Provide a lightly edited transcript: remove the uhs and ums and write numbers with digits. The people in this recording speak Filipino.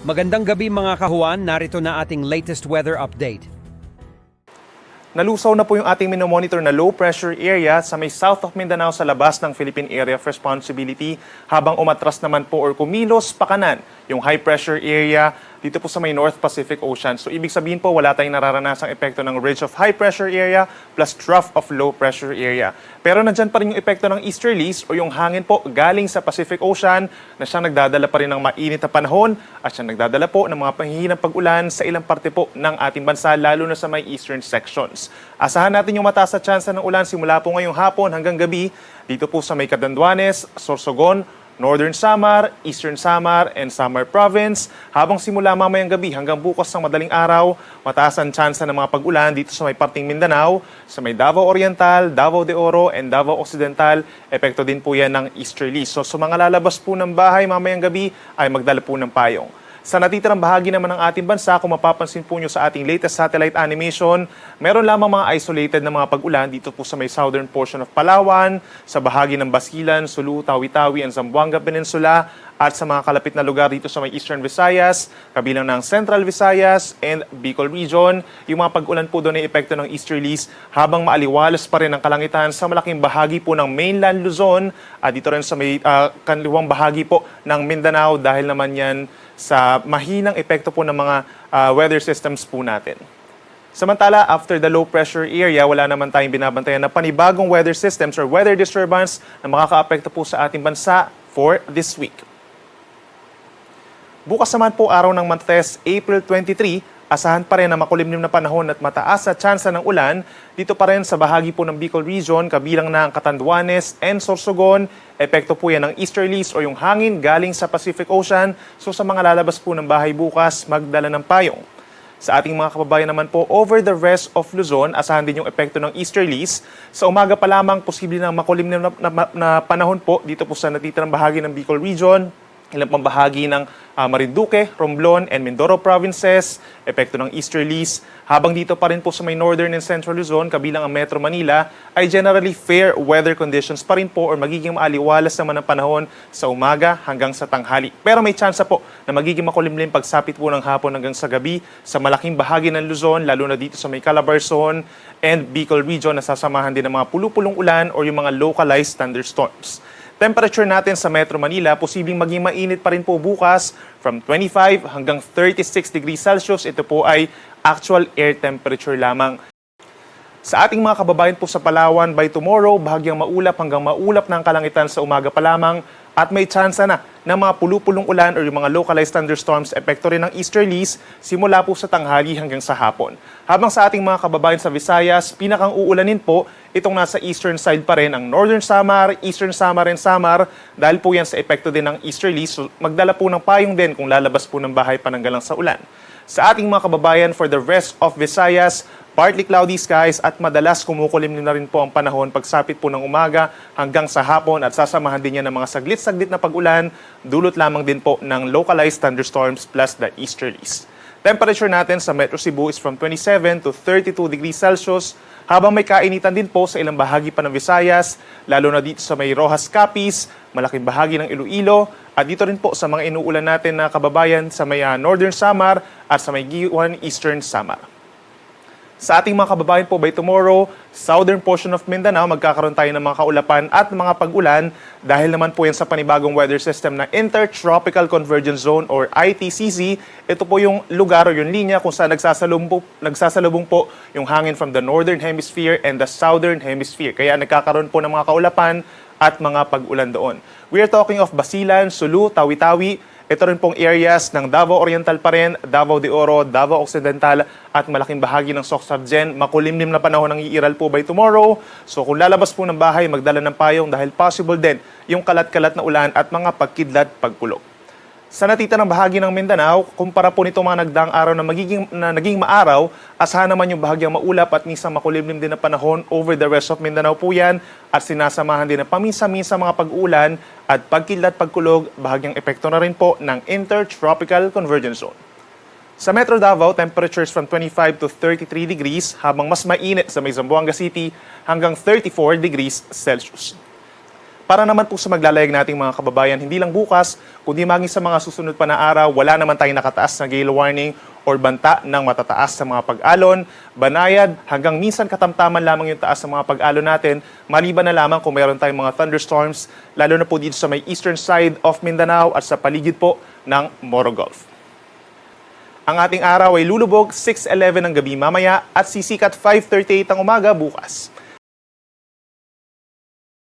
Magandang gabi mga kahuan, narito na ating latest weather update. Nalusaw na po yung ating minomonitor na low pressure area sa may south of Mindanao sa labas ng Philippine Area of Responsibility habang umatras naman po or kumilos pakanan yung high pressure area dito po sa may North Pacific Ocean. So ibig sabihin po wala tayong nararanasang epekto ng ridge of high pressure area plus trough of low pressure area. Pero nandyan pa rin yung epekto ng easterlies o yung hangin po galing sa Pacific Ocean na siyang nagdadala pa rin ng mainit na panahon at siyang nagdadala po ng mga panghihinang pag-ulan sa ilang parte po ng ating bansa lalo na sa may eastern sections. Asahan natin yung mataas na tsansa ng ulan simula po ngayong hapon hanggang gabi dito po sa may Catanduanes, Sorsogon, Northern Samar, Eastern Samar, and Samar Province. Habang simula mamayang gabi hanggang bukas ng madaling araw, mataas ang tsansa ng mga pag-ulan dito sa may parting Mindanao, sa may Davao Oriental, Davao de Oro, and Davao Occidental. Epekto din po yan ng easterlies. So sa mga lalabas po ng bahay mamayang gabi ay magdala po ng payong. Sa natitirang bahagi naman ng ating bansa, kung mapapansin po nyo sa ating latest satellite animation, meron lamang mga isolated na mga pag-ulan dito po sa may southern portion of Palawan, sa bahagi ng Basilan, Sulu, Tawi-Tawi, and Zamboanga Peninsula, at sa mga kalapit na lugar dito sa may Eastern Visayas, kabilang ng Central Visayas and Bicol Region. Yung mga pag-ulan po doon ay epekto ng easterlies habang maaliwalas pa rin ang kalangitan sa malaking bahagi po ng mainland Luzon at dito rin sa may kanluwang bahagi po ng Mindanao dahil naman yan sa mahinang epekto po ng mga weather systems po natin. Samantala, after the low pressure area, wala naman tayong binabantayan na panibagong weather systems or weather disturbance na makakaapekto po sa ating bansa for this week. Bukas naman po araw ng Martes, April 23, asahan pa rin na makulimlim na panahon at mataas na tsansa ng ulan dito pa rin sa bahagi po ng Bicol Region, kabilang na ang Catanduanes and Sorsogon. Epekto po yan ng easterlies o yung hangin galing sa Pacific Ocean. So sa mga lalabas po ng bahay bukas, magdala ng payong. Sa ating mga kababayan naman po, over the rest of Luzon, asahan din yung epekto ng easterlies. Sa umaga pa lamang, posible na makulimlim na panahon po dito po sa natitirang bahagi ng Bicol Region, ilang pang bahagi ng Marinduque, Romblon, and Mindoro provinces, epekto ng easterlies. Habang dito pa rin po sa may northern and central Luzon, kabilang ang Metro Manila, ay generally fair weather conditions pa rin po or magiging maaliwalas naman ang panahon sa umaga hanggang sa tanghali. Pero may tsansa po na magiging makulimlim pagsapit po ng hapon hanggang sa gabi sa malaking bahagi ng Luzon, lalo na dito sa may Calabarzon and Bicol Region na sasamahan din ng mga pulupulong ulan or yung mga localized thunderstorms. Temperature natin sa Metro Manila, posibleng maging mainit pa rin po bukas from 25 hanggang 36 degrees Celsius. Ito po ay actual air temperature lamang. Sa ating mga kababayan po sa Palawan, by tomorrow, bahagyang maulap hanggang maulap ng kalangitan sa umaga pa lamang at may tsansa na ng mga pulupulong ulan o yung mga localized thunderstorms, epekto rin ng easterlies simula po sa tanghali hanggang sa hapon. Habang sa ating mga kababayan sa Visayas, pinakang uulanin po itong nasa eastern side pa rin ang Northern Samar, Eastern Samar and Samar dahil po yan sa epekto din ng easterlies. So, magdala po ng payong din kung lalabas po ng bahay pananggalang sa ulan. Sa ating mga kababayan for the rest of Visayas, partly cloudy skies at madalas kumukulimlim na rin po ang panahon pagsapit po ng umaga hanggang sa hapon at sasamahan din yan ng mga saglit-saglit na pag-ulan, dulot lamang din po ng localized thunderstorms plus the easterlies. Temperature natin sa Metro Cebu is from 27 to 32 degrees Celsius, habang may kainitan din po sa ilang bahagi pa ng Visayas, lalo na dito sa may Rojas Capiz, malaking bahagi ng Iloilo, at dito rin po sa mga inuulan natin na kababayan sa may Northern Samar at sa may Giwan Eastern Samar. Sa ating mga kababayan po by tomorrow, southern portion of Mindanao, magkakaroon tayo ng mga kaulapan at mga pag-ulan dahil naman po yan sa panibagong weather system na Intertropical Convergence Zone or ITCZ. Ito po yung lugar o yung linya kung saan nagsasalubong po yung hangin from the northern hemisphere and the southern hemisphere. Kaya nagkakaroon po ng mga kaulapan at mga pag-ulan doon. We are talking of Basilan, Sulu, Tawi-Tawi. Ito rin pong areas ng Davao Oriental pa rin, Davao de Oro, Davao Occidental at malaking bahagi ng Soc-Sargen. Makulimlim na panahon ang iiral po by tomorrow. So kung lalabas po ng bahay, magdala ng payong dahil possible din yung kalat-kalat na ulan at mga pagkidlat, pagkulog. Sa natitirang bahagi ng Mindanao, kumpara po nito mga nagdaang araw na naging maaraw, asahan naman yung bahagyang maulap at minsan makulimlim din na panahon over the rest of Mindanao po yan at sinasamahan din ng paminsan-minsan mga pag-ulan at pagkidlat, pagkulog, bahagyang epekto na rin po ng Intertropical Convergence Zone. Sa Metro Davao, temperatures from 25 to 33 degrees habang mas mainit sa may Zamboanga City hanggang 34 degrees Celsius. Para naman po sa maglalayag nating mga kababayan, hindi lang bukas, kundi maging sa mga susunod pa na araw, wala naman tayong nakataas na gale warning or banta ng matataas sa mga pag-alon, banayad, hanggang minsan katamtaman lamang yung taas ng mga pag-alon natin, maliban na lamang kung meron tayong mga thunderstorms, lalo na po dito sa may eastern side of Mindanao at sa paligid po ng Moro Gulf. Ang ating araw ay lulubog 6:11 ng gabi mamaya at sisikat 5:38 ng umaga bukas.